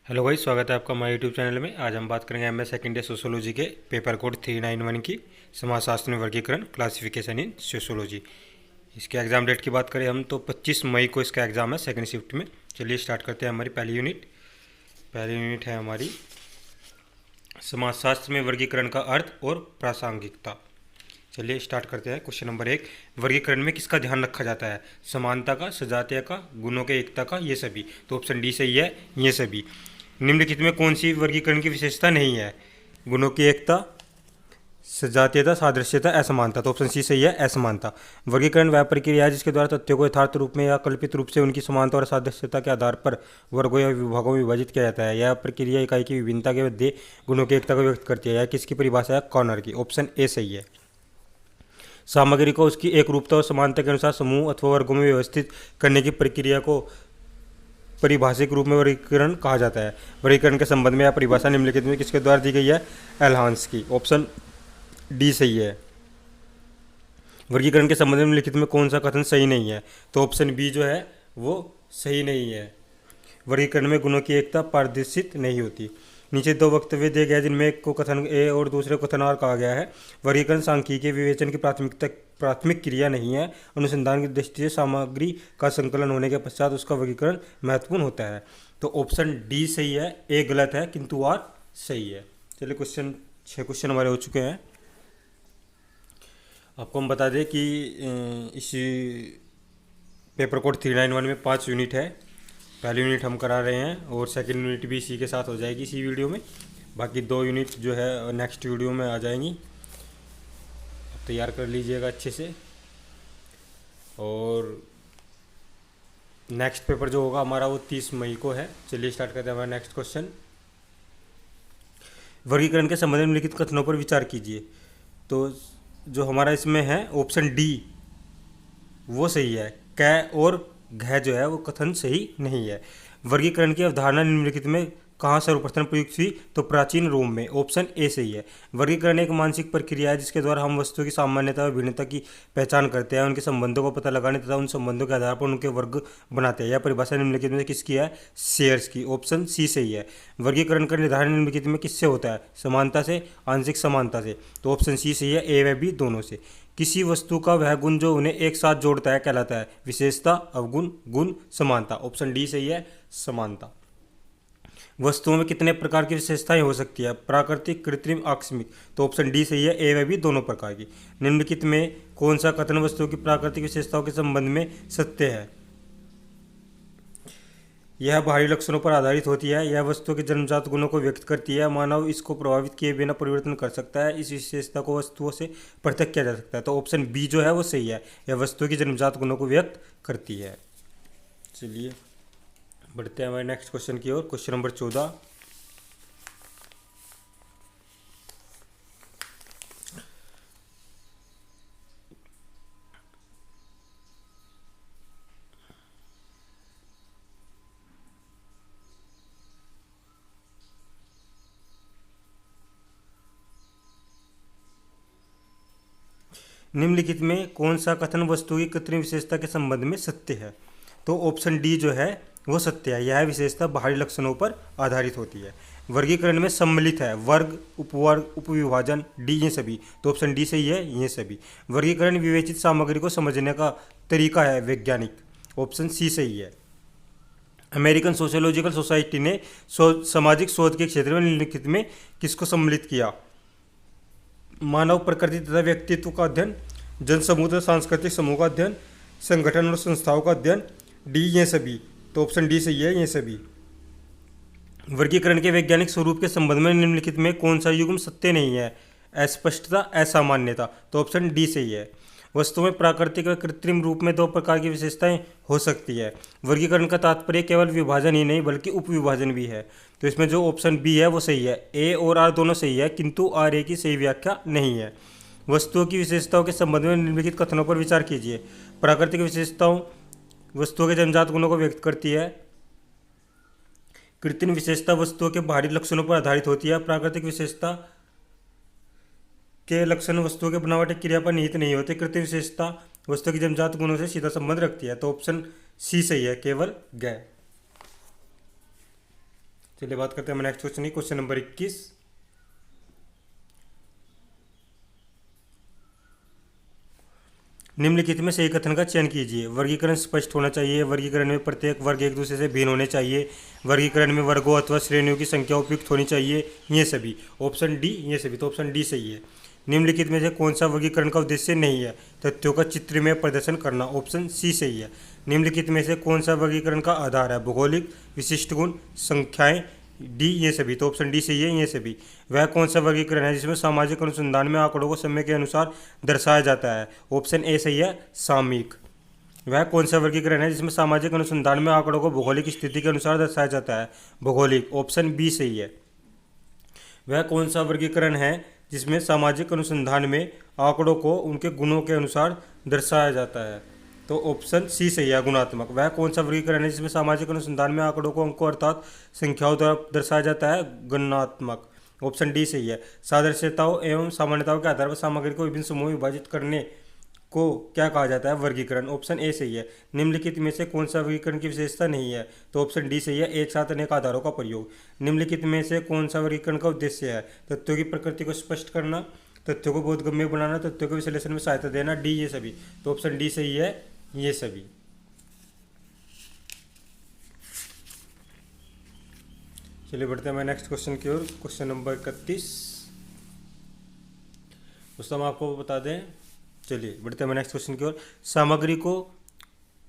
Hello भाई, स्वागत है आपका हमारे यूट्यूब चैनल में। आज हम बात करेंगे एमए सेकेंड ईयर सोशोलॉजी के पेपर कोड 391 की समाजशास्त्र में वर्गीकरण, क्लासिफिकेशन इन सोशोलॉजी। इसके एग्ज़ाम डेट की बात करें हम तो 25 मई को इसका एग्ज़ाम है सेकेंड शिफ्ट में। चलिए स्टार्ट करते हैं। हमारी पहली यूनिट है हमारी समाजशास्त्र में वर्गीकरण का अर्थ और प्रासंगिकता। चलिए स्टार्ट करते हैं। क्वेश्चन नंबर 1, वर्गीकरण में किसका ध्यान रखा जाता है? समानता का, सजातीय का, गुणों के एकता का, ये सभी। तो ऑप्शन डी सही है, ये सभी। निम्नलिखित में कौन सी वर्गीकरण की विशेषता नहीं है? गुणों की एकता, सजातीयता, सादृश्यता, असमानता। तो ऑप्शन सी सही है, असमानता। वर्गीकरण वह प्रक्रिया है जिसके द्वारा तथ्यों को यथार्थ रूप में या कल्पित रूप से उनकी समानता और सादृश्यता के आधार पर वर्गों या विभागों में विभाजित किया जाता है। यह प्रक्रिया इकाई की विभिन्नता के मध्य गुणों की एकता को व्यक्त करती है। यह किसकी परिभाषा है? कॉर्नर की। ऑप्शन ए सही है। सामग्री को उसकी एक रूपता और समानता के अनुसार समूह अथवा वर्गों में व्यवस्थित करने की प्रक्रिया को परिभाषिक रूप में वर्गीकरण कहा जाता है। वर्गीकरण के संबंध में यह परिभाषा निम्नलिखित में किसके द्वारा दी गई है? एल्हांस की। ऑप्शन डी सही है। वर्गीकरण के संबंध में निम्नलिखित में कौन सा कथन सही नहीं है? तो ऑप्शन बी जो है वो सही नहीं है। वर्गीकरण में गुणों की एकता प्रदर्शित नहीं होती। नीचे दो वक्तव्य दिए गए जिनमें एक को कथन ए और दूसरे को कथन आर कहा गया है। वर्गीकरण सांख्यिकीय विवेचन की प्राथमिक क्रिया नहीं है। अनुसंधान की दृष्टि से सामग्री का संकलन होने के पश्चात उसका वर्गीकरण महत्वपूर्ण होता है। तो ऑप्शन डी सही है, ए गलत है किंतु आर सही है। चलिए छः क्वेश्चन हमारे हो चुके हैं। आपको हम बता दें कि इस पेपर कोड 391 में 5 यूनिट है। पहली यूनिट हम करा रहे हैं और सेकंड यूनिट भी इसी के साथ हो जाएगी इसी वीडियो में। बाकी 2 यूनिट जो है नेक्स्ट वीडियो में आ जाएंगी। आप तैयार कर लीजिएगा अच्छे से। और नेक्स्ट पेपर जो होगा हमारा वो 30 मई को है। चलिए स्टार्ट करते हैं हमारा नेक्स्ट क्वेश्चन। वर्गीकरण के संबंध में निम्नलिखित कथनों पर विचार कीजिए। तो जो हमारा इसमें है ऑप्शन डी वो सही है। कै और घ जो है वो कथन सही नहीं है। वर्गीकरण की अवधारणा निम्नलिखित में कहाँ सर्वप्रथम प्रयुक्त हुई? तो प्राचीन रोम में। ऑप्शन ए सही है। वर्गीकरण एक मानसिक प्रक्रिया है जिसके द्वारा हम वस्तुओं की सामान्यता और भिन्नता की पहचान करते हैं, उनके संबंधों को पता लगाने तथा उन संबंधों के आधार पर उनके वर्ग बनाते हैं। यह परिभाषा निम्नलिखित में किसकी है? शेयर्स की। ऑप्शन सी सही है। वर्गीकरण का निर्धारण निम्नलिखित में किससे होता है? समानता से, आंशिक समानता से। तो ऑप्शन सी सही है, ए व बी दोनों से। किसी वस्तु का वह गुण जो उन्हें एक साथ जोड़ता है कहलाता है विशेषता, अवगुण, गुण, समानता। ऑप्शन डी सही है, समानता। वस्तुओं में कितने प्रकार की विशेषताएं हो सकती है? प्राकृतिक, कृत्रिम, आकस्मिक। तो ऑप्शन डी सही है, ए व बी दोनों प्रकार की। निम्नलिखित में कौन सा कथन वस्तुओं की प्राकृतिक विशेषताओं के संबंध में सत्य है? यह बाहरी लक्षणों पर आधारित होती है। यह वस्तुओं के जन्मजात गुणों को व्यक्त करती है। मानव इसको प्रभावित किए बिना परिवर्तन कर सकता है। इस विशेषता को वस्तुओं से पृथक किया जा सकता है। तो ऑप्शन बी जो है वो सही है। यह वस्तुओं की जन्मजात गुणों को व्यक्त करती है। चलिए बढ़ते हैं हमारे नेक्स्ट क्वेश्चन की ओर। Question number 14। निम्नलिखित में कौन सा कथन वस्तु की कृत्रिम विशेषता के संबंध में सत्य है? तो ऑप्शन डी जो है वो सत्य है। यह विशेषता बाहरी लक्षणों पर आधारित होती है। वर्गीकरण में सम्मिलित है वर्ग, उपवर्ग, उपविभाजन, डी ये सभी। तो ऑप्शन डी सही है, ये सभी। वर्गीकरण विवेचित सामग्री को समझने का तरीका है वैज्ञानिक। ऑप्शन सी सही है। अमेरिकन सोशियोलॉजिकल सोसाइटी ने सामाजिक शोध के क्षेत्र में निम्नलिखित में किसको सम्मिलित किया? मानव प्रकृति तथा व्यक्तित्व का अध्ययन, जनसमूह तथा सांस्कृतिक समूह का अध्ययन, संगठन और संस्थाओं का अध्ययन, डी ये सभी। तो ऑप्शन डी सही है, ये सभी। वर्गीकरण के वैज्ञानिक स्वरूप के संबंध में निम्नलिखित में कौन सा युग्म सत्य नहीं है? अस्पष्टता, असामान्यता। तो ऑप्शन डी सही है। वस्तुओं में प्राकृतिक व कृत्रिम रूप में 2 प्रकार की विशेषताएं हो सकती है। वर्गीकरण का तात्पर्य केवल विभाजन ही नहीं बल्कि उपविभाजन भी है। तो इसमें जो ऑप्शन बी है वो सही है। ए और आर दोनों सही है किंतु आर ए की सही व्याख्या नहीं है। वस्तुओं की विशेषताओं के संबंध में निम्नलिखित कथनों पर विचार कीजिए। प्राकृतिक विशेषताओं वस्तुओं के जन्मजात गुणों को व्यक्त करती है। कृत्रिम विशेषता वस्तुओं के बाहरी लक्षणों पर आधारित होती है। प्राकृतिक विशेषता के लक्षण वस्तुओं के बनावट क्रिया पर निहित नहीं होते। कृत्रिम विशेषता वस्तु की जन्मजात गुणों से सीधा संबंध रखती है। तो ऑप्शन सी सही है, केवल ग। चलिए बात करते हैं हम नेक्स्ट क्वेश्चन की। क्वेश्चन नंबर 21, निम्नलिखित में सही कथन का चयन कीजिए। वर्गीकरण स्पष्ट होना चाहिए। वर्गीकरण में प्रत्येक वर्ग एक दूसरे से भिन्न होने चाहिए। वर्गीकरण में वर्गों अथवा श्रेणियों की संख्या उपयुक्त होनी चाहिए। ये सभी। ऑप्शन डी ये सभी। तो ऑप्शन डी सही है। निम्नलिखित में से कौन सा वर्गीकरण का उद्देश्य नहीं है? तथ्यों का चित्र में प्रदर्शन करना। ऑप्शन सी सही है। निम्नलिखित में से कौन सा वर्गीकरण का आधार है? भौगोलिक, विशिष्ट गुण, संख्याएं, डी ये सभी। तो ऑप्शन डी सही है। ये सभी। वह कौन सा वर्गीकरण है जिसमें सामाजिक अनुसंधान में आंकड़ों को समय के अनुसार दर्शाया जाता है? ऑप्शन ए सही है, सामयिक। वह कौन सा वर्गीकरण है जिसमें सामाजिक अनुसंधान में आंकड़ों को भौगोलिक स्थिति के अनुसार दर्शाया जाता है? भौगोलिक। ऑप्शन बी सही है। वह कौन सा वर्गीकरण है जिसमें सामाजिक अनुसंधान में आंकड़ों को उनके गुणों के अनुसार दर्शाया जाता है? तो ऑप्शन सी सही है, गुणात्मक। वह कौन सा वर्गीकरण है जिसमें सामाजिक अनुसंधान में आंकड़ों को अंकों अर्थात संख्याओं द्वारा दर्शाया जाता है? गणनात्मक। ऑप्शन डी सही है। सादृश्यताओं एवं सामान्यताओं के आधार पर सामग्री को विभिन्न समूह में विभाजित करने को क्या कहा जाता है? वर्गीकरण। ऑप्शन ए सही है। निम्नलिखित में से कौन सा वर्गीकरण की विशेषता नहीं है? तो ऑप्शन डी सही है, एक साथ अनेक आधारों का प्रयोग। निम्नलिखित में से कौन सा वर्गीकरण का उद्देश्य है? तथ्यों की प्रकृति को स्पष्ट करना, तथ्यों को बोधगम्य बनाना, तथ्यों के विश्लेषण में सहायता देना, डी ये सभी। तो ऑप्शन डी सही है, ये सभी। चलिए बढ़ते हैं मैं नेक्स्ट क्वेश्चन की ओर। Question number 31। दोस्तों हम आपको बता दें, चलिए बढ़ते हैं मैं नेक्स्ट क्वेश्चन की ओर। सामग्री को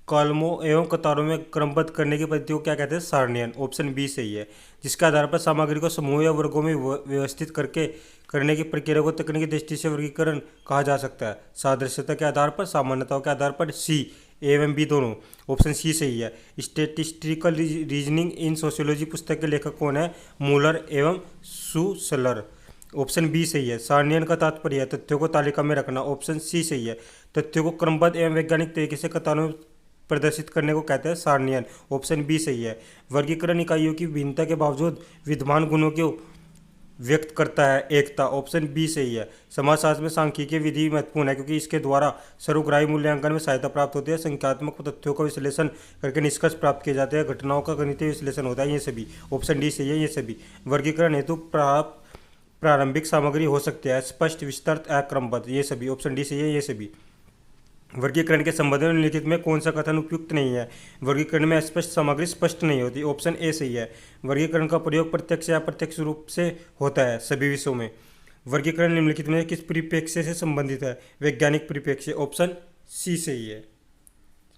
कॉलमों एवं कतारों में क्रमबद्ध करने की पद्धति को क्या कहते हैं? सारणीयन। ऑप्शन बी सही है। जिसके आधार पर सामग्री को समूह या वर्गों में व्यवस्थित करने की प्रक्रिया को तकनीकी दृष्टि से वर्गीकरण कहा जा सकता है। सादृश्यता के आधार पर, सामान्यताओं के आधार पर, सी ए एवं बी दोनों। ऑप्शन सी सही है। स्टेटिस्टिकल रीजनिंग इन सोशियोलॉजी पुस्तक के लेखक कौन है? मूलर एवं सुसलर। ऑप्शन बी सही है। सारणीयन का तात्पर्य है तथ्यों को तालिका में रखना। ऑप्शन सी सही है। तथ्यों को क्रमबद्ध एवं वैज्ञानिक तरीके से कतारों में प्रदर्शित करने को कहते हैं सारणीयन। ऑप्शन बी सही है। वर्गीकरण इकाइयों की भिन्नता के बावजूद विद्यमान गुणों को व्यक्त करता है, एकता। ऑप्शन बी सही है। समाजशास्त्र में सांख्यिकीय विधि महत्वपूर्ण है क्योंकि इसके द्वारा सर्वग्राही मूल्यांकन में सहायता प्राप्त होती है। संख्यात्मक तथ्यों का विश्लेषण करके निष्कर्ष प्राप्त किए जाते हैं। घटनाओं का गणितीय विश्लेषण होता है। ये सभी। ऑप्शन डी सही है, ये सभी। वर्गीकरण हेतु प्रारंभिक सामग्री हो सकती है स्पष्ट, विस्तृत, अक्रमबद्ध। ये सभी। ऑप्शन डी सही है, ये सभी। वर्गीकरण के संबंध में निम्नलिखित में कौन सा कथन उपयुक्त नहीं है? वर्गीकरण में अस्पष्ट सामग्री स्पष्ट नहीं होती। ऑप्शन ए सही है। वर्गीकरण का प्रयोग प्रत्यक्ष या अप्रत्यक्ष रूप से होता है सभी विषयों में। वर्गीकरण निम्नलिखित में किस परिप्रेक्ष्य से संबंधित है? वैज्ञानिक परिप्रेक्ष्य। ऑप्शन सी सही है।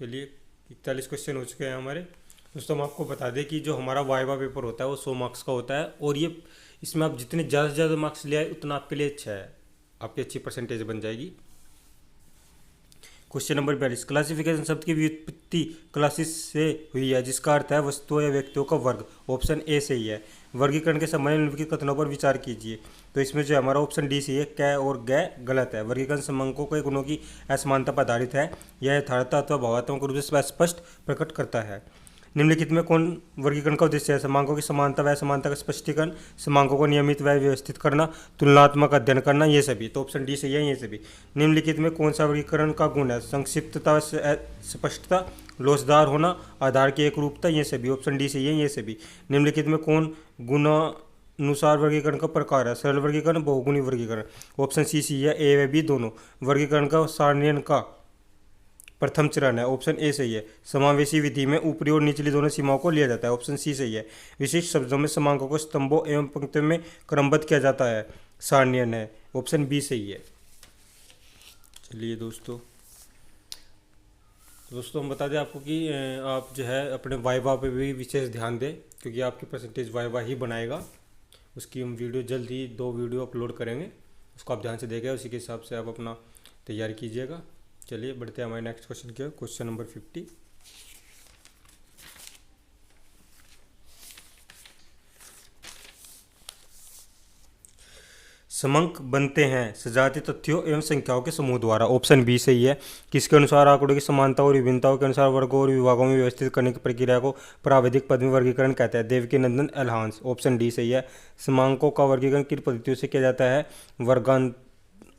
चलिए 41 क्वेश्चन हो चुके हैं हमारे। दोस्तों हम आपको बता दें कि जो हमारा वाइवा पेपर होता है वो 100 मार्क्स का होता है और ये इसमें आप जितने ज़्यादा से ज़्यादा मार्क्स ले आए उतना आपके लिए अच्छा है, आपकी अच्छी परसेंटेज बन जाएगी। Question number 42। क्लासिफिकेशन शब्द की व्युत्पत्ति क्लासिस से हुई है जिसका अर्थ है वस्तुओं या व्यक्तियों का वर्ग। ऑप्शन ए सही है। वर्गीकरण के संबंध में निम्नलिखित कथनों पर विचार कीजिए। तो इसमें जो हमारा ऑप्शन डी सही है, कै और गै गलत है। वर्गीकरण समांकों के गुणों की असमानता पर आधारित है। यह यथार्थता अथवा भावात्मक रूप से स्पष्ट प्रकट करता है। निम्नलिखित में कौन वर्गीकरण का उद्देश्य है? समांकों की समानता व असमानता का स्पष्टीकरण, समांकों को नियमित व व्यवस्थित करना, तुलनात्मक अध्ययन करना। ये सभी। तो ऑप्शन डी सही है, ये सभी। निम्नलिखित में कौन सा वर्गीकरण का गुण है? संक्षिप्तता व स्पष्टता, लोचदार होना, आधार की एक रूपता। ये सभी। ऑप्शन डी सही है, ये सभी। निम्नलिखित में कौन गुणानुसार वर्गीकरण का प्रकार है? सरल वर्गीकरण, बहुगुणी वर्गीकरण। ऑप्शन सी सही है, ए व बी दोनों। वर्गीकरण का सारणीयन का प्रथम चरण है। ऑप्शन ए सही है। समावेशी विधि में ऊपरी और निचली दोनों सीमाओं को लिया जाता है। ऑप्शन सी सही है। विशिष्ट शब्दों में समांकों को स्तंभों एवं पंक्तियों में क्रमबद्ध किया जाता है, सारणीयन है। ऑप्शन बी सही है। चलिए दोस्तों हम बता दें आपको कि आप जो है अपने वाइवा पे भी विशेष ध्यान दें क्योंकि आपकी परसेंटेज वाइवा ही बनाएगा। उसकी हम वीडियो जल्द ही 2 वीडियो अपलोड करेंगे, उसको आप ध्यान से देखें, उसी के हिसाब से आप अपना तैयारी कीजिएगा। चलिए बढ़ते हैं हमारे नेक्स्ट क्वेश्चन की ओर। Question number 50। समंक बनते हैं सजातीय तथ्यों एवं संख्याओं के समूह द्वारा। ऑप्शन बी सही है। किसके अनुसार आंकड़ों की समानता और विभिन्नताओं के अनुसार वर्गों और विभागों में व्यवस्थित करने की प्रक्रिया को प्राविधिक पद में वर्गीकरण कहते हैं? देवकीनंदन एल्हांस। ऑप्शन डी सही है। समांकों का वर्गीकरण किन पद्धतियों से किया जाता है?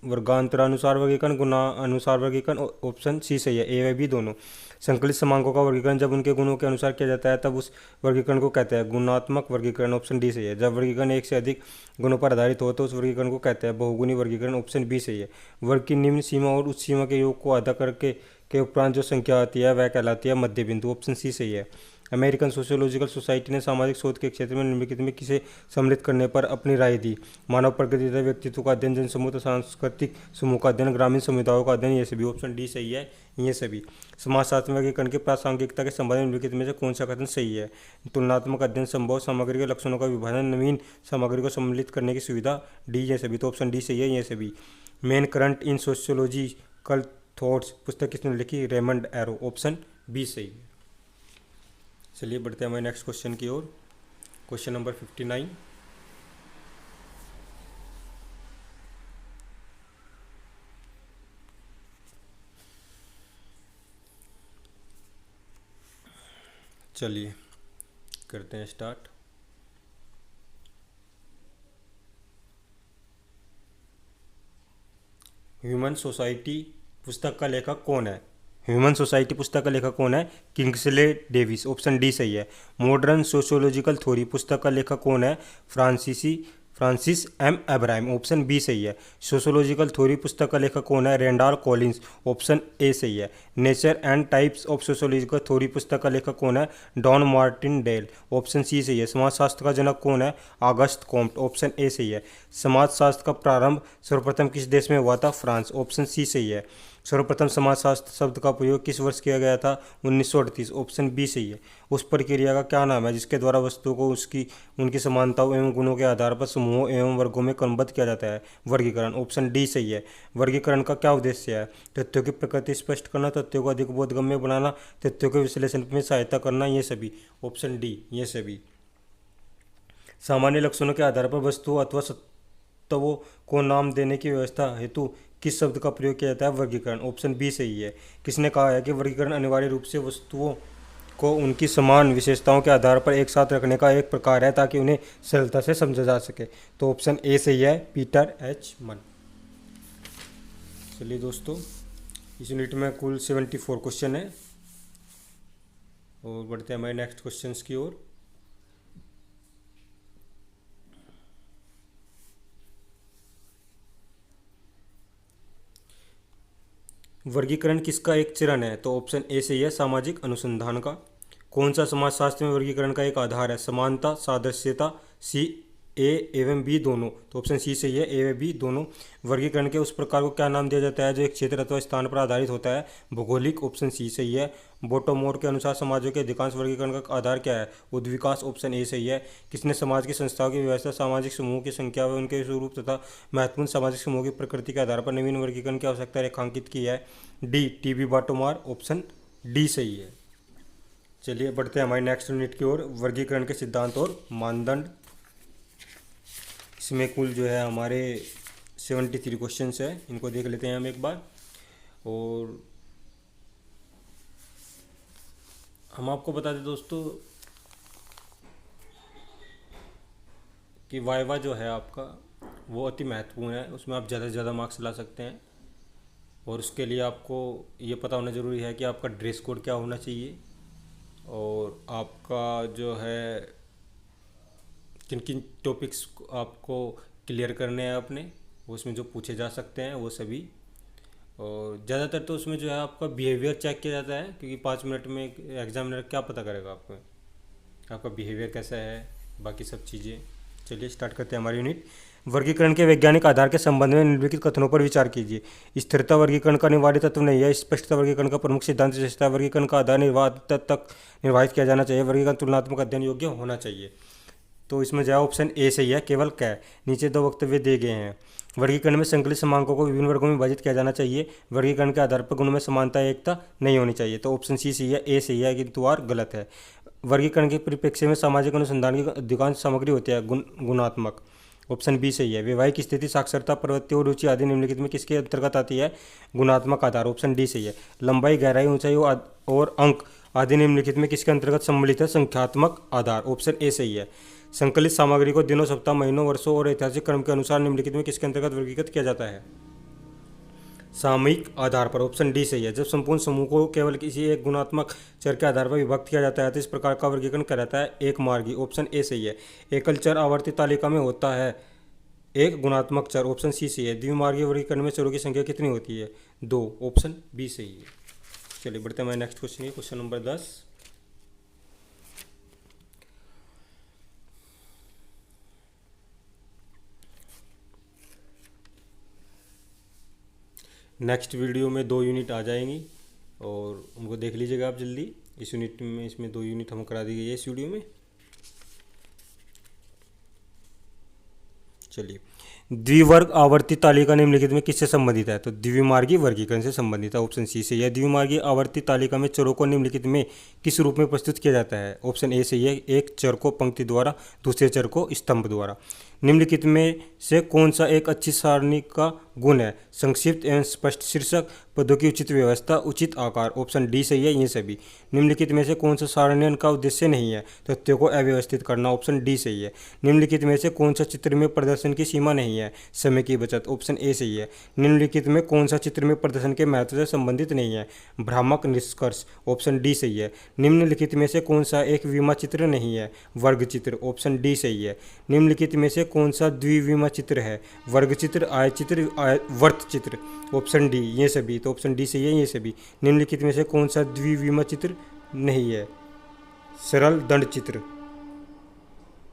वर्गांतरानुसार वर्गीकरण, गुणानुसार वर्गीकरण। ऑप्शन सी सही है, ए व बी दोनों। संकलित समांकों का वर्गीकरण जब उनके गुणों के अनुसार किया जाता है तब उस वर्गीकरण को कहते हैं गुणात्मक वर्गीकरण, ऑप्शन डी सही है। जब वर्गीकरण एक से अधिक गुणों पर आधारित हो तो उस वर्गीकरण को कहते हैं बहुगुणी वर्गीकरण, ऑप्शन बी सही है। वर्ग की निम्न सीमा और उच्च सीमा के योग को अदा करके के उपरांत जो संख्या आती है वह कहलाती है मध्य बिंदु, ऑप्शन सी सही है। अमेरिकन सोशियोलॉजिकल सोसाइटी ने सामाजिक शोध के क्षेत्र में निम्नलिखित में किसे सम्मिलित करने पर अपनी राय दी? मानव प्रकृति तथा व्यक्तित्व का अध्ययन, जनसमूह तथा सांस्कृतिक समूह का अध्ययन, ग्रामीण समुदायों का अध्ययन, ये सभी, ऑप्शन डी सही है ये सभी। समाजशास्त्र में वर्गीकरण की प्रासंगिकता के संबंध में निम्नलिखित में से कौन सा कथन सही है? तुलनात्मक अध्ययन संभव, सामग्री के लक्षणों का विभाजन, नवीन सामग्री को सम्मिलित करने की सुविधा, डी ये सभी, तो ऑप्शन डी सही है ये सभी। Main current in sociological thoughts पुस्तक किसने लिखी? रेमंड एरो, ऑप्शन बी सही है। चलिए बढ़ते हैं हमारे नेक्स्ट क्वेश्चन की ओर। Question number 59। चलिए करते हैं स्टार्ट। ह्यूमन सोसाइटी पुस्तक का लेखक कौन है? ह्यूमन सोसाइटी पुस्तक का लेखक कौन है? किंग्सले डेविस, ऑप्शन डी सही है। मॉडर्न सोशियोलॉजिकल थ्योरी पुस्तक का लेखक कौन है? Francis M Abraham, option B सही है। सोशियोलॉजिकल थ्योरी पुस्तक का लेखक कौन है? रेंडाल कॉलिंस, ऑप्शन ए सही है। Nature and types of sociological theory पुस्तक का लेखक कौन है? डॉन मार्टिनडेल, ऑप्शन सी सही है। समाजशास्त्र का जनक कौन है? ऑगस्ट कॉम्ट, ऑप्शन ए सही है। समाजशास्त्र का प्रारंभ सर्वप्रथम किस देश में हुआ था? फ्रांस, ऑप्शन सी सही है। सर्वप्रथम समाजशास्त्र शब्द का प्रयोग किस वर्ष किया गया था? 1938, ऑप्शन बी सही है। उस प्रक्रिया का क्या नाम है जिसके द्वारा वस्तुओं को उनकी समानताओं एवं गुणों के आधार पर समूहों एवं वर्गों में क्रमबद्ध किया जाता है? वर्गीकरण, ऑप्शन डी सही है। वर्गीकरण का क्या उद्देश्य है? तथ्यों की प्रकृति स्पष्ट करना, तथ्यों को अधिक बोधगम्य बनाना, तथ्यों के विश्लेषण में सहायता करना, ये सभी, ऑप्शन डी ये सभी। सामान्य लक्षणों के आधार पर वस्तुओं अथवा सत्वों को नाम देने की व्यवस्था हेतु किस शब्द का प्रयोग किया जाता है? वर्गीकरण, ऑप्शन बी सही है। किसने कहा है कि वर्गीकरण अनिवार्य रूप से वस्तुओं को उनकी समान विशेषताओं के आधार पर एक साथ रखने का एक प्रकार है ताकि उन्हें सरलता से समझा जा सके? तो ऑप्शन ए सही है, पीटर एच मन। चलिए दोस्तों, इस यूनिट में कुल 74 क्वेश्चन है और बढ़ते हैं हमारे नेक्स्ट क्वेश्चन की ओर। वर्गीकरण किसका एक चरण है? तो ऑप्शन ए सही है, सामाजिक अनुसंधान का। कौन सा समाजशास्त्र में वर्गीकरण का एक आधार है? समानता, सादृश्यता, सी ए एवं बी दोनों, तो ऑप्शन सी सही है, ए व बी दोनों। वर्गीकरण के उस प्रकार को क्या नाम दिया जाता है जो एक क्षेत्र अथवा स्थान पर आधारित होता है? भौगोलिक, ऑप्शन सी सही है। बोटोमोर के अनुसार समाजों के अधिकांश वर्गीकरण का आधार क्या है? उद्विकास, ऑप्शन ए सही है। किसने समाज की संस्थाओं की व्यवस्था, सामाजिक समूह की संख्या व उनके स्वरूप तथा महत्वपूर्ण सामाजिक समूह की प्रकृति के आधार पर नवीन वर्गीकरण की आवश्यकता रेखांकित की है? डी टीबी बाटोमार, ऑप्शन डी सही है। चलिए बढ़ते हैं हमारे नेक्स्ट यूनिट की ओर, वर्गीकरण के सिद्धांत और मानदंड। इसमें कुल जो है हमारे 73 क्वेश्चंस है, इनको देख लेते हैं हम एक बार। और हम आपको बता दें दोस्तों कि वाइवा जो है आपका वो अति महत्वपूर्ण है, उसमें आप ज़्यादा से ज़्यादा मार्क्स ला सकते हैं। और उसके लिए आपको ये पता होना ज़रूरी है कि आपका ड्रेस कोड क्या होना चाहिए और आपका जो है किन किन टॉपिक्स आपको क्लियर करने हैं अपने, उसमें जो पूछे जा सकते हैं वो सभी। और ज़्यादातर तो उसमें जो है आपका बिहेवियर चेक किया जाता है, क्योंकि 5 मिनट में एग्जामिनर क्या पता करेगा आपका बिहेवियर कैसा है, बाकी सब चीज़ें। चलिए स्टार्ट करते हैं हमारी यूनिट। वर्गीकरण के वैज्ञानिक आधार के संबंध में निम्नलिखित कथनों पर विचार कीजिए। स्थिरता वर्गीकरण का अनिवार्य तत्व नहीं है। स्पष्टता वर्गीकरण का प्रमुख सिद्धांत विशेषता वर्गीकरण का आधार निर्वाहित किया जाना चाहिए। वर्गीकरण तुलनात्मक अध्ययन योग्य होना चाहिए। तो इसमें जो है ऑप्शन ए सही है, केवल कै। नीचे 2 वक्तव्य दिए गए हैं। वर्गीकरण में संकलित समांकों को विभिन्न वर्गों में विभाजित किया जाना चाहिए। वर्गीकरण के आधार पर गुणों में समानता एकता नहीं होनी चाहिए। तो ऑप्शन सी सही है, ए सही है, किंतु आर गलत है। वर्गीकरण के परिप्रेक्ष्य में सामाजिक अनुसंधान की अधिकांश सामग्री होती है गुणात्मक, ऑप्शन बी सही है। वैवाहिक स्थिति, साक्षरता, प्रवृत्ति और रुचि आदि निम्नलिखित में किसके अंतर्गत आती है? गुणात्मक आधार, ऑप्शन डी सही है। लंबाई, गहराई, ऊंचाई और अंक आदि निम्नलिखित में किसके अंतर्गत सम्मिलित है? संख्यात्मक आधार, ऑप्शन ए सही है। संकलित सामग्री को दिनों, सप्ताह, महीनों, वर्षों और ऐतिहासिक क्रम के अनुसार निम्नलिखित में किसके अंतर्गत वर्गीकृत किया जाता है? सामयिक आधार पर। ऑप्शन डी सही है। जब संपूर्ण समूह को केवल किसी एक गुणात्मक चर के आधार पर विभक्त किया जाता है तो इस प्रकार का वर्गीकरण कहलाता है एक मार्गी। ऑप्शन ए सही है। एकल चर आवर्ती तालिका में होता है एक गुणात्मक चर। ऑप्शन सी सही है। द्विमार्गी वर्गीकरण में चरों की संख्या कितनी होती है? 2। ऑप्शन बी सही है। चलिए बढ़ते हैं हमारे next question. Question number 10। Next video में 2 यूनिट आ जाएंगी और उनको देख लीजिएगा आप जल्दी। इस यूनिट में, इसमें 2 यूनिट हम करा दी गई है इस वीडियो में। चलिए, द्विवर्ग आवर्ती तालिका निम्नलिखित में किससे संबंधित है? तो द्विमार्गी वर्गीकरण से संबंधित है। ऑप्शन सी से यह द्विमार्गी आवर्ती तालिका में चरों को निम्नलिखित में किस रूप में प्रस्तुत किया जाता है? ऑप्शन ए से यह एक चर को पंक्ति द्वारा, दूसरे चर को स्तंभ द्वारा। निम्नलिखित में से कौन सा एक अच्छी सारणी का गुण है? संक्षिप्त एवं स्पष्ट शीर्षक, पदों की उचित व्यवस्था, उचित आकार। ऑप्शन डी सही है ये सभी। निम्नलिखित में से कौन सा सारणियन का उद्देश्य नहीं है? तथ्यों को अव्यवस्थित करना। ऑप्शन डी सही है। निम्नलिखित में से कौन सा चित्र में प्रदर्शन की सीमा नहीं है? समय की बचत। ऑप्शन ए सही है। निम्नलिखित में कौन सा चित्र में प्रदर्शन के महत्व से संबंधित नहीं है? भ्रामक निष्कर्ष। ऑप्शन डी सही है। निम्नलिखित में से कौन सा एक विमा चित्र नहीं है? वर्ग चित्र। ऑप्शन डी सही है। निम्नलिखित में से कौन सा द्विविमा चित्र है? वर्ग चित्र, आयत चित्र, वर्त चित्र। ऑप्शन डी ये सभी। तो ऑप्शन डी सही है ये सभी। निम्नलिखित में से कौन सा द्विविमा चित्र नहीं है? सरल दंड चित्र।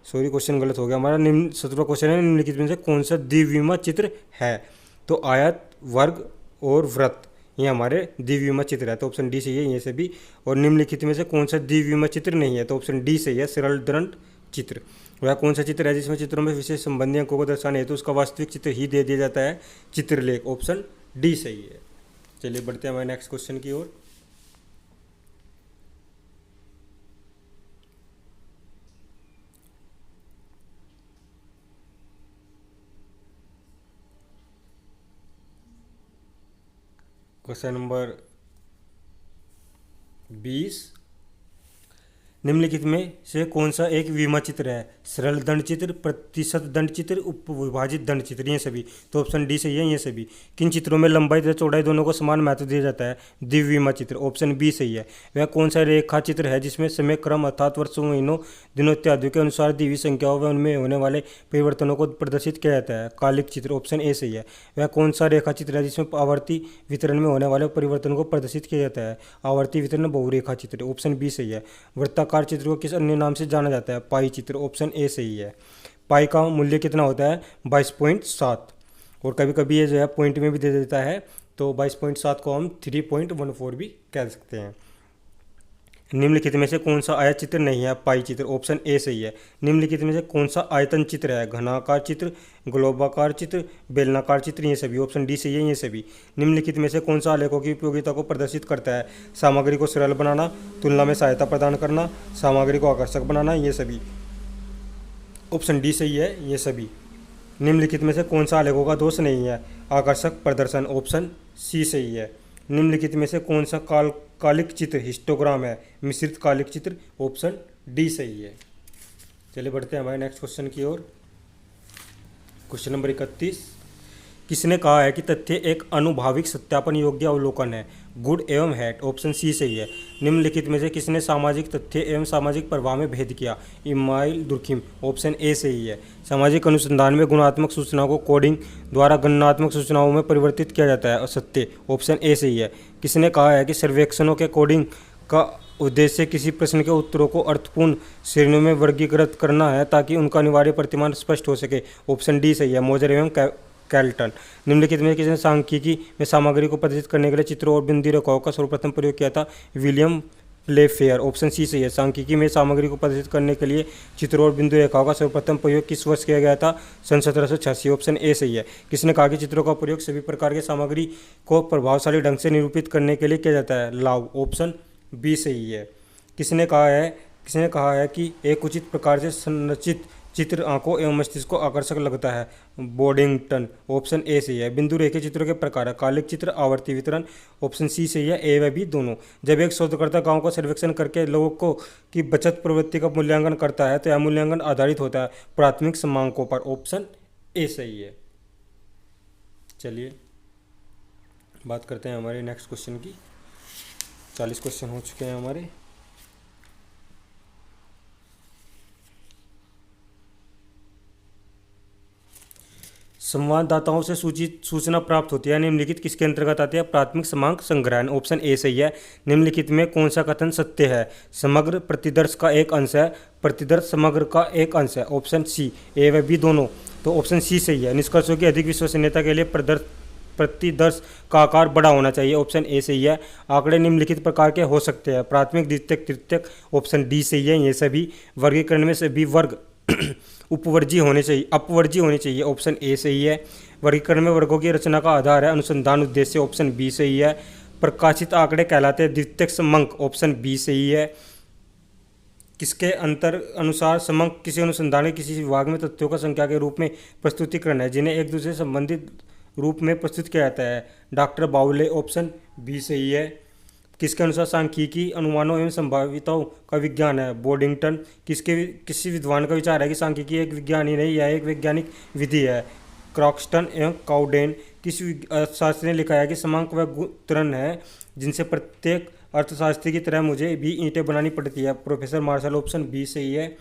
सॉरी, क्वेश्चन गलत हो गया हमारा। 17वां क्वेश्चन है, निम्नलिखित में से कौन सा द्विविमा चित्र है? तो आयत, वर्ग और वृत्त ये हमारे द्विविमा चित्र है। तो ऑप्शन डी सही है ये सभी। और निम्नलिखित में से कौन सा द्विविमा चित्र नहीं है? तो ऑप्शन डी सही है, सरल दंड चित्र। वह कौन सा चित्र है जिसमें चित्रों में विशेष संबंधी अंकों को दर्शाने हेतु उसका वास्तविक चित्र ही दे दिया जाता है? चित्रलेख। ऑप्शन डी सही है। चलिए बढ़ते हैं हमारे नेक्स्ट क्वेश्चन की ओर। Question number 20। निम्नलिखित में से कौन सा एक विमा चित्र है? सरल दंड चित्र, प्रतिशत दंड चित्र, उपविभाजित दंड चित्र ये सभी। तो ऑप्शन डी सही है ये सभी। किन चित्रों में लंबाई तथा चौड़ाई दोनों को समान महत्व दिया जाता है? द्विविमा चित्र। ऑप्शन बी सही है। वह कौन सा रेखा चित्र है जिसमें समय क्रम अर्थात वर्षों, महीनों, दिनों इत्यादि के अनुसार दी हुई संख्याओं व उनमें होने वाले परिवर्तनों को प्रदर्शित किया जाता है? कालिक चित्र। ऑप्शन ए सही है। वह कौन सा रेखा चित्र है जिसमें आवर्ती वितरण में होने वाले परिवर्तनों को प्रदर्शित किया जाता है? आवर्ती वितरण बहुरेखा चित्र। ऑप्शन बी सही है। वृत्ताकार चित्र को किस अन्य नाम से जाना जाता है? पाई चित्र। ऑप्शन ए सही है। पाई का मूल्य कितना होता है? 22.7। और कभी कभी ये जो है पॉइंट में भी दे देता है, तो 22.7 को हम 3.14 भी कह सकते हैं। निम्नलिखित में से कौन सा आयत चित्र नहीं है? पाई चित्र। ऑप्शन ए सही है। निम्नलिखित में से कौन सा आयतन चित्र है? घनाकार चित्र, ग्लोबाकार चित्र, बेलनाकार चित्र ये सभी। ऑप्शन डी सही है ये सभी। निम्नलिखित में से कौन सा आलेखों की उपयोगिता को प्रदर्शित करता है? सामग्री को सरल बनाना, तुलना में सहायता प्रदान करना, सामग्री को आकर्षक बनाना ये सभी। ऑप्शन डी सही है ये सभी। निम्नलिखित में से कौन सा आलेखों का दोष नहीं है? आकर्षक प्रदर्शन। ऑप्शन सी सही है। निम्नलिखित में से कौन सा कालिक चित्र हिस्टोग्राम है? मिश्रित कालिक चित्र। ऑप्शन डी सही है। चलिए बढ़ते हैं हमारे नेक्स्ट क्वेश्चन की ओर। Question number 31। किसने कहा है कि तथ्य एक अनुभाविक सत्यापन योग्य अवलोकन है? गुड एवं हैट। ऑप्शन सी सही है। निम्नलिखित में से किसने सामाजिक तथ्य एवं सामाजिक प्रभाव में भेद किया? Email Durkheim. ऑप्शन ए सही है। सामाजिक अनुसंधान में गुणात्मक सूचनाओं को कोडिंग द्वारा गणनात्मक सूचनाओं में परिवर्तित किया जाता है। असत्य। ऑप्शन ए सही है। किसने कहा है कि सर्वेक्षणों के कोडिंग का उद्देश्य किसी प्रश्न के उत्तरों को अर्थपूर्ण श्रेणियों में वर्गीकृत करना है ताकि उनका अनिवार्य प्रतिमान स्पष्ट हो सके? ऑप्शन डी सही है। मोजर एवं कैल्टन। निम्नलिखित में किसने सांख्यिकी में सामग्री को प्रदर्शित करने के लिए चित्रों और बिंदु रेखाओं का सर्वप्रथम प्रयोग किया था? William Playfair. ऑप्शन सी सही है। सांख्यिकी में सामग्री को प्रदर्शित करने के लिए चित्रों और बिंदु रेखाओं का सर्वप्रथम प्रयोग किस वर्ष किया गया था? सन 1786। ऑप्शन ए सही है। किसने कहा कि चित्रों का प्रयोग सभी प्रकार के सामग्री को प्रभावशाली ढंग से निरूपित करने के लिए किया जाता है? लाउ। ऑप्शन बी सही है। किसने कहा है कि एक उचित प्रकार से संरचित चित्र आंखों एवं मस्तिष्क को आकर्षक लगता है? बोर्डिंगटन। ऑप्शन ए सही है। बिंदु रेखे चित्रों के प्रकार है? कालिक चित्र, आवर्ती वितरण। ऑप्शन सी सही है। ए व बी दोनों। जब एक शोधकर्ता गांव का सर्वेक्षण करके लोगों को की बचत प्रवृत्ति का मूल्यांकन करता है तो यह मूल्यांकन आधारित होता है प्राथमिक समांकों पर। ऑप्शन ए सही है। चलिए बात करते हैं हमारे नेक्स्ट क्वेश्चन की। 40 क्वेश्चन हो चुके हैं हमारे। संवाददाताओं से सूचना प्राप्त होती है निम्नलिखित किसके अंतर्गत आती है? प्राथमिक क्रमांक संग्रहण। ऑप्शन ए सही है। निम्नलिखित में कौन सा कथन सत्य है? समग्र प्रतिदर्श का एक अंश है, प्रतिदर्श समग्र का एक अंश है। ऑप्शन सी, ए व बी दोनों। तो ऑप्शन सी सही है। निष्कर्षों की अधिक विश्वसनीयता के लिए प्रतिदर्श का आकार बड़ा होना चाहिए। ऑप्शन ए सही है। आंकड़े निम्नलिखित प्रकार के हो सकते हैं? प्राथमिक, द्वितीयक, तृतीयक। ऑप्शन डी सही है। ये सभी वर्गीकरण में सभी वर्ग अपवर्जीय होने चाहिए। ऑप्शन ए सही है। वर्गीकरण में वर्गों की रचना का आधार है अनुसंधान उद्देश्य। ऑप्शन बी सही है। प्रकाशित आंकड़े कहलाते हैं द्वितीयक समंक। ऑप्शन बी सही है। किसके अंतर अनुसार समंक किसी अनुसंधान के किसी विभाग में तथ्यों का संख्या के रूप में प्रस्तुतिकरण है जिन्हें एक दूसरे से संबंधित रूप में प्रस्तुत किया जाता है। डॉक्टर बाउले। ऑप्शन बी सही है। किसके अनुसार सांख्यिकी अनुमानों एवं संभाविताओं का विज्ञान है? बोर्डिंगटन। किसी विद्वान का विचार है कि सांख्यिकी एक विज्ञान ही नहीं, यह एक वैज्ञानिक विधि है। क्रॉक्सटन एवं काउडेन। किस अर्थशास्त्री ने लिखा है कि समांक वह त्वरण है जिनसे प्रत्येक अर्थशास्त्री की तरह मुझे भी ईंटें बनानी पड़ती है? Professor martial. ऑप्शन बी सही है।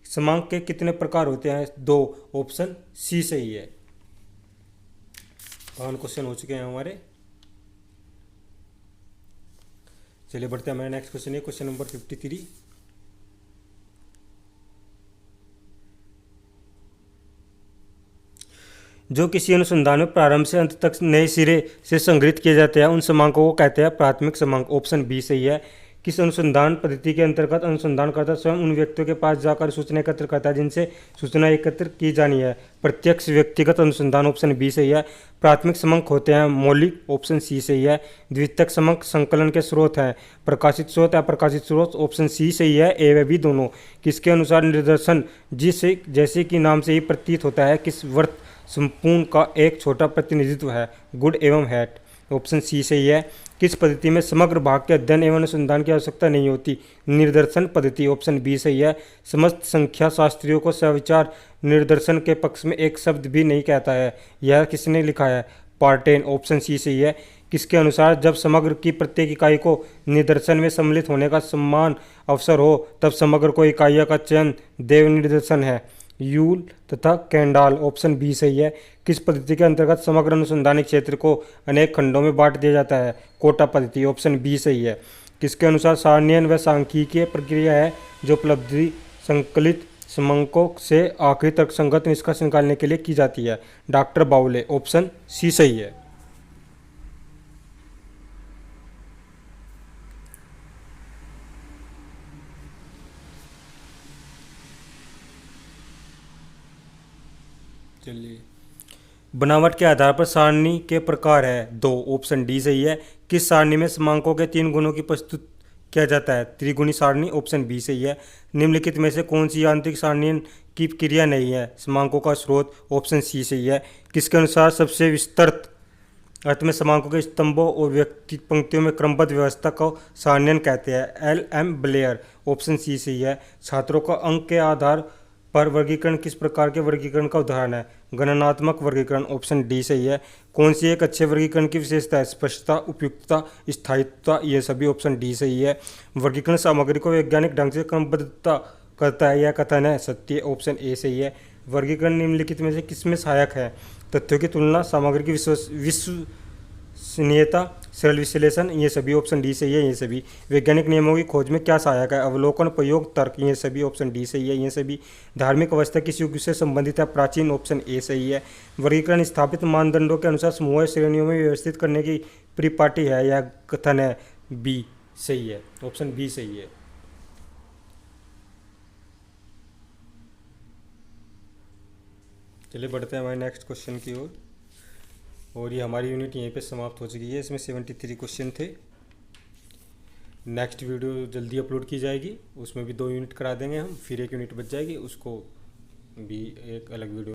समांक के कितने प्रकार होते हैं? 2। ऑप्शन सी सही है। 5 क्वेश्चन हो चुके हैं हमारे। चलिए बढ़ते हैं। हमारे नेक्स्ट क्वेश्चन है क्वेश्चन नंबर 53। जो किसी अनुसंधान में प्रारंभ से अंत तक नए सिरे से संग्रहित किए जाते हैं उन क्रमांकों को कहते हैं प्राथमिक क्रमांक। ऑप्शन बी सही है। किस अनुसंधान पद्धति के अंतर्गत अनुसंधानकर्ता स्वयं उन व्यक्तियों के पास जाकर सूचना एकत्र करता है जिनसे सूचना एकत्र की जानी है? प्रत्यक्ष व्यक्तिगत अनुसंधान। ऑप्शन बी सही है। प्राथमिक क्रमांक होते हैं मौलिक। ऑप्शन सी सही है। द्वितीयक क्रमांक संकलन के स्रोत हैं? प्रकाशित स्रोत या प्रकाशित स्रोत। ऑप्शन सी सही है। ए व बी दोनों। किसके अनुसार निदर्शन जिसे जैसे कि नाम से ही प्रतीत होता है किस वर्त संपूर्ण का एक छोटा प्रतिनिधित्व है? गुड एवं हैट। ऑप्शन सी सही है। किस पद्धति में समग्र भाग के अध्ययन एवं अनुसंधान की आवश्यकता नहीं होती? निर्दर्शन पद्धति। ऑप्शन बी सही है। समस्त संख्या शास्त्रियों को सविचार निर्दर्शन के पक्ष में एक शब्द भी नहीं कहता है। यह किसने लिखा है? पार्टेन। ऑप्शन सी सही है। किसके अनुसार जब समग्र की प्रत्येक इकाई को निदर्शन में सम्मिलित होने का समान अवसर हो तब समग्र को इकाइयों का चयन देव निर्दर्शन है? यूल तथा कैंडाल। ऑप्शन बी सही है। किस पद्धति के अंतर्गत समग्र अनुसंधानिक क्षेत्र को अनेक खंडों में बांट दिया जाता है? कोटा पद्धति। ऑप्शन बी सही है। किसके अनुसार सारणीयन व सांख्यिकीय प्रक्रिया है जो उपलब्धि संकलित क्रमांकों से आखिरी तर्कसंगत निष्कर्ष निकालने के लिए की जाती है? डॉक्टर बाउले। ऑप्शन सी सही है। चलिए, बनावट के आधार पर सारणी के प्रकार है 2। ऑप्शन डी सही है। किस सारणी में क्रमांकों के 3 गुणों की प्रस्तुत किया जाता है? त्रिगुणी सारणी। ऑप्शन बी सही है। निम्नलिखित में से कौन सी यांत्रिक सारणी की क्रिया नहीं है? क्रमांकों का स्रोत। ऑप्शन सी सही है। किसके अनुसार सबसे विस्तृत अर्थ में क्रमांकों के स्तंभों और व्यक्ति पंक्तियों में क्रमबद्ध व्यवस्था को सारणीयन कहते हैं? L M Blair. Option C सही है। छात्रों का अंक के आधार पर वर्गीकरण किस प्रकार के वर्गीकरण का उदाहरण है? गणनात्मक वर्गीकरण। ऑप्शन डी सही है। कौन सी एक अच्छे वर्गीकरण की विशेषता है? स्पष्टता, उपयुक्तता, स्थायित्व। ये सभी ऑप्शन डी सही है। वर्गीकरण सामग्री को वैज्ञानिक ढंग से क्रमबद्धता करता है, यह कथन है सत्य। ऑप्शन ए सही है। वर्गीकरण निम्नलिखित में से किसमें सहायक है? तथ्यों की तुलना, सामग्री की विश्वसनीयता, सरल विश्लेषण। ये सभी ऑप्शन डी सही है। ये सभी वैज्ञानिक नियमों की खोज में क्या सहायक है? अवलोकन, प्रयोग, तर्क। ये सभी ऑप्शन डी सही है। ये सभी धार्मिक अवस्था किस युग से संबंधित है? प्राचीन। ऑप्शन ए सही है। वर्गीकरण स्थापित मानदंडों के अनुसार समूह श्रेणियों में व्यवस्थित करने की परिपाटी है, यह कथन है बी सही है। ऑप्शन बी सही है। चलिए बढ़ते हैं हमारे नेक्स्ट क्वेश्चन की ओर। और ये हमारी यूनिट यहीं पे समाप्त हो चुकी है। इसमें 73 क्वेश्चन थे। नेक्स्ट वीडियो जल्दी अपलोड की जाएगी, उसमें भी 2 यूनिट करा देंगे हम, फिर 1 यूनिट बच जाएगी, उसको भी एक अलग वीडियो